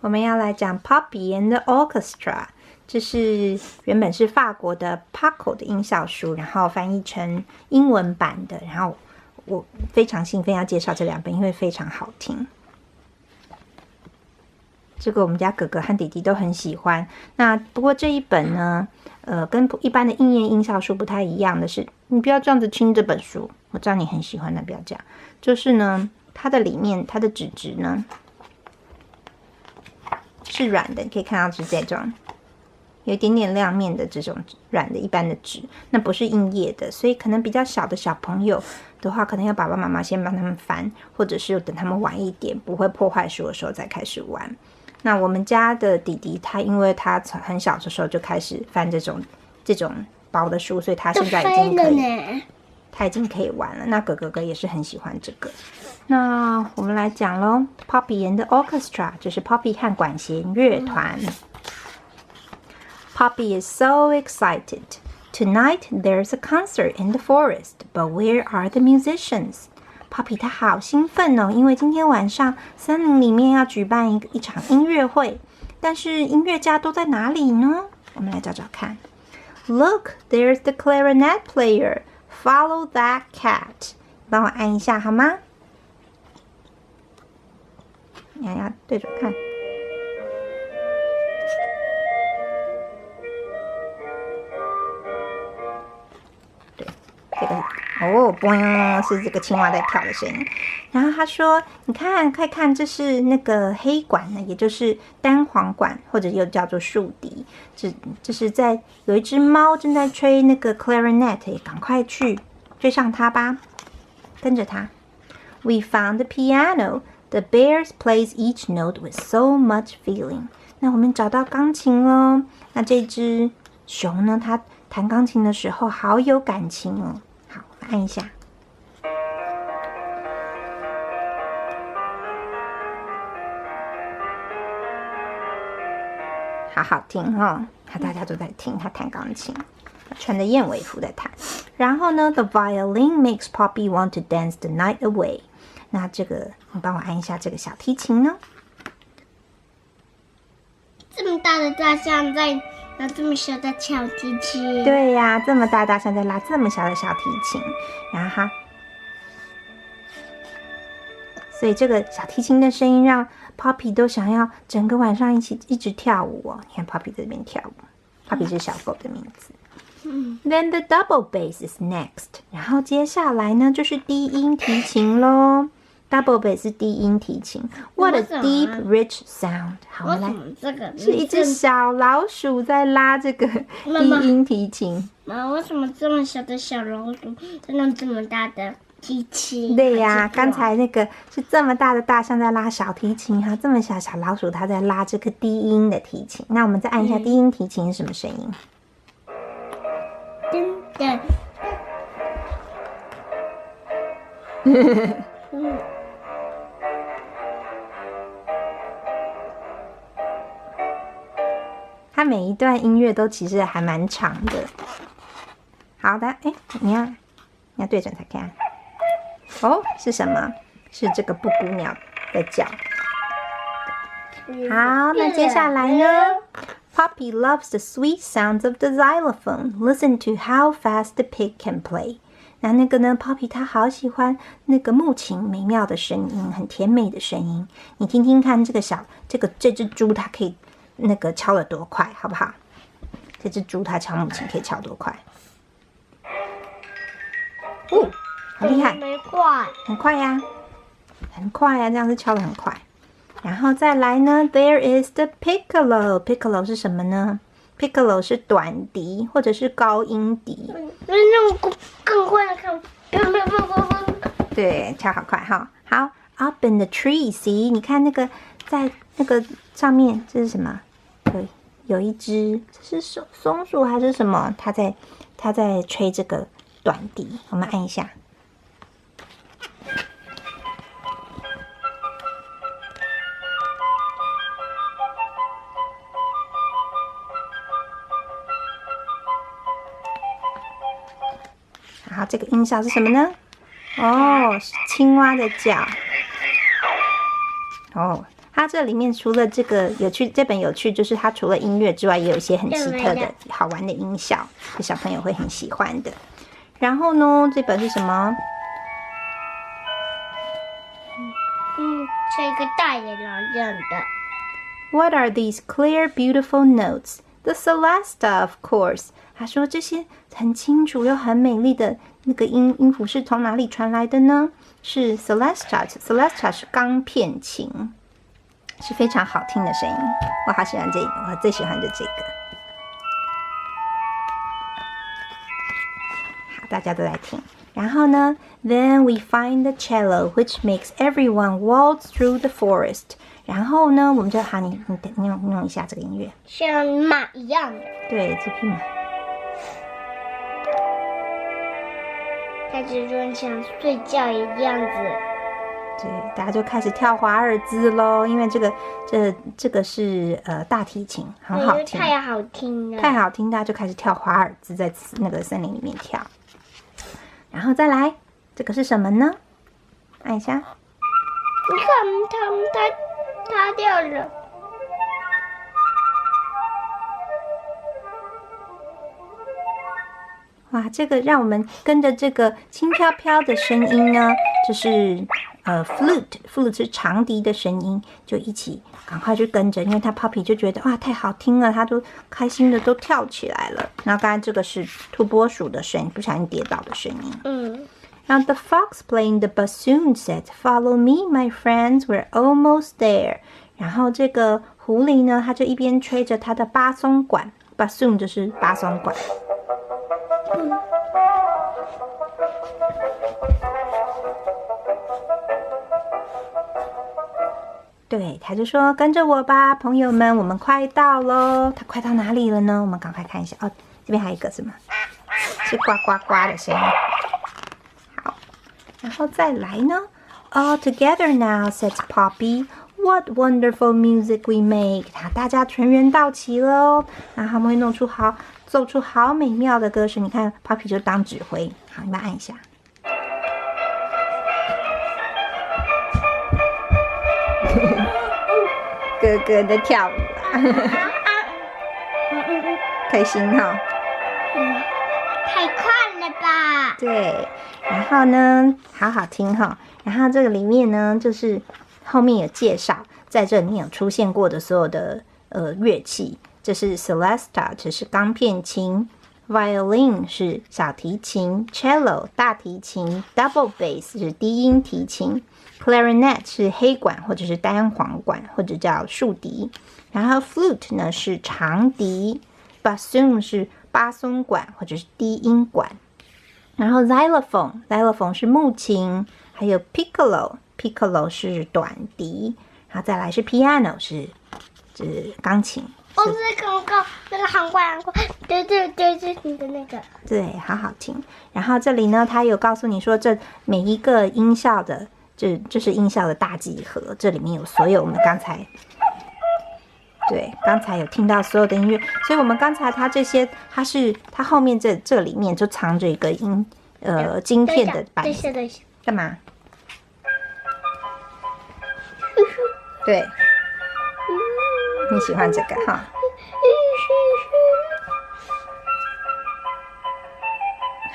我们要来讲 Poppy and the Orchestra。这是原本是法国的 Paco 的音效书，然后翻译成英文版的。然后我非常兴奋要介绍这2本，因为非常好听。这个我们家哥哥和弟弟都很喜欢。那不过这一本呢，跟一般的应验音效书不太一样的是，你不要这样子亲这本书，我知道你很喜欢，那不要这样。就是呢，它的里面它的纸质呢是软的，你可以看到是这种有一点点亮面的这种软的一般的纸，那不是硬页的，所以可能比较小的小朋友的话，可能要爸爸妈妈先帮他们翻，或者是等他们晚一点不会破坏书的时候再开始玩。那我们家的弟弟他因为他很小的时候就开始翻这种薄的书，所以他现在已经可以玩了。那哥哥也是很喜欢这个。那我们来讲咯 Poppy and the Orchestra， 就是 Poppy 和管弦乐团。Poppy is so excited. Tonight there's a concert in the forest, but where are the musicians? Poppy 她好兴奋哦，因为今天晚上森林里面要举办一场音乐会，但是音乐家都在哪里呢？我们来找找看。Look, there's the clarinet player. Follow that cat. 帮我按一下好吗？你要对着看。对，这个嘣，是这个青蛙在跳的声音。然后他说：“你看，快看，这是那个黑管呢，也就是单簧管，或者又叫做竖笛。这是在有一只猫正在吹那个 clarinet， 赶快去追上它吧，跟着它。We found the piano. The bears plays each note with so much feeling. 那我们找到钢琴咯。那这只熊呢，它弹钢琴的时候好有感情哦。好，按一下。”好好听哦，大家都在听他弹钢琴，穿着燕尾服在弹。然后呢 ，The violin makes Poppy want to dance the night away。那这个，你帮我按一下这个小提琴呢？这么大的大象在拉这么小的小提琴。对呀，这么大大象在拉这么小的小提琴，然后所以这个小提琴的声音让 Poppy 都想要整个晚上一直跳舞哦。你看 Poppy 在这边跳舞，Poppy 是小狗的名字。Then the double bass is next。然后接下来呢就是低音提琴咯。Double bass 是低音提琴。What a deep, rich sound。好，我们来，这个是一只小老鼠在拉这个低音提琴。妈，为什么这么小的小老鼠在拉这么大的提琴？对呀，刚才那个是这么大的大象在拉小提琴，哈，这么小小老鼠它在拉这个低音的提琴。那我们再按一下低音提琴是什么声音？噔噔。它每一段音乐都其实还蛮长的。好的，哎，你要对准它看。哦，是什么？是这个布谷鸟的叫。好，那接下来呢 ？Poppy loves the sweet sounds of the xylophone. Listen to how fast the pig can play. 那个呢 ，Poppy 她好喜欢那个木琴美妙的声音，很甜美的声音。你听听看，这只猪它可以那个敲得多快，好不好？这只猪它敲木琴可以敲多快？哦，很厉害，很快呀，很快呀，这样子敲得很快。然后再来呢 ，There is the piccolo。piccolo 是什么呢 ？piccolo 是短笛或者是高音笛。那种更快的看，对，敲好快哈。好 ，Up in the tree，see， 你看那个在那个上面，这是什么？有一只，这是松鼠还是什么？它在吹这个短笛，我们按一下。好，这个音效是什么呢？哦，是青蛙的叫。哦，它这里面除了这个有趣，这本有趣就是它除了音乐之外，也有一些很奇特的好玩的音效，是小朋友会很喜欢的。然后呢，这本是什么？是一个大野狼这样的。What are these clear, beautiful notes? The Celesta, of course. 他说这些很清楚又很美丽的那个音符是从哪里传来的呢？是 Celesta 是钢片琴，是非常好听的声音。我好喜欢这个，我最喜欢的这个。好，大家都来听。然后呢 ，Then we find the cello, which makes everyone waltz through the forest. 然后呢，我们就好，你用一下这个音乐，像马一样的。对，这匹马。开始就像睡觉一样子。对，大家就开始跳华尔兹喽，因为这个是大提琴，很好听，太好听了，太好听，大家就开始跳华尔兹，在那个森林里面跳。然后再来，这个是什么呢？按一下，你看它掉了。哇，这个让我们跟着这个轻飘飘的声音呢，就是flute 是长笛的声音，就一起赶快去跟着，因为他 Poppy 就觉得哇太好听了，他都开心的都跳起来了。然后刚才这个是土拨鼠的声音，不小心跌倒的声音。然后 the fox playing the bassoon said, "Follow me, my friends, we're almost there." 然后这个狐狸呢，它就一边吹着它的巴松管 ，bassoon 就是巴松管。对，他就说跟着我吧，朋友们，我们快到喽。他快到哪里了呢？我们赶快看一下哦，这边还有一个什么？是呱呱呱的声音。好，然后再来呢 ？All together now, says Poppy. What wonderful music we make！ 大家全员到齐了哦，然后他们会奏出好美妙的歌声。你看 ，Poppy 就当指挥。好，你们按一下。哥哥的跳舞啊，开心哈。太快了吧？对，然后呢，好好听哈。然后这个里面呢，就是后面有介绍，在这里面有出现过的所有的乐器。这是 Celesta， 这是钢片琴 ；Violin 是小提琴 ；Cello 大提琴 ；Double bass 是低音提琴。Clarinet 是黑管或者是单簧管或者叫竖笛，然后 Flute 呢是长笛 ，Bassoon 是巴松管或者是低音管，然后 Xylophone 是木琴，还有 Piccolo 是短笛，然后再来是 Piano 是钢琴。哦，是刚刚那个航管，对，你的那个，对，好好听。然后这里呢，它有告诉你说，这每一个音效的。这是音效的大集合，这里面有所有我们刚才有听到所有的音乐，所以我们刚才它这些，它后面这里面就藏着一个晶片的板子，干嘛？对，你喜欢这个哈？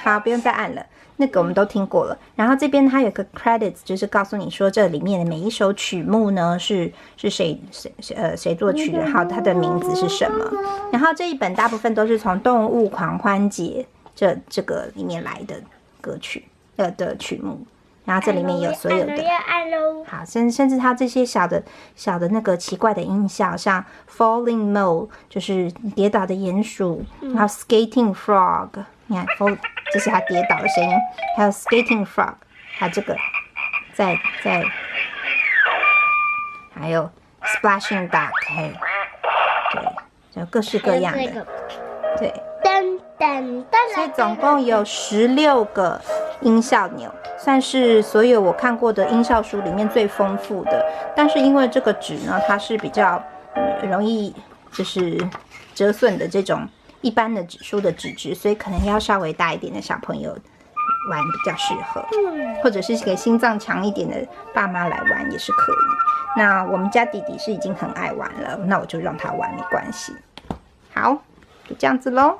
好，不用再按了。那个我们都听过了，然后这边它有个 credits， 就是告诉你说这里面的每一首曲目呢是谁作曲的，然后它的名字是什么。然后这一本大部分都是从动物狂欢节这个里面来的歌曲的曲目，然后这里面有所有的。好，甚至它这些小的那个奇怪的音效，像 falling mole 就是跌倒的鼹鼠，然后 skating frog。你看，这是它跌倒的声音，还有 skating frog， 它这个在，还有 splashing duck， 对，就各式各样的，对，所以总共有16个音效钮，算是所有我看过的音效书里面最丰富的。但是因为这个纸呢，它是比较容易就是折损的这种。一般的书的纸质，所以可能要稍微大一点的小朋友玩比较适合，或者是给心脏强一点的爸妈来玩也是可以。那我们家弟弟是已经很爱玩了，那我就让他玩没关系。好，就这样子咯。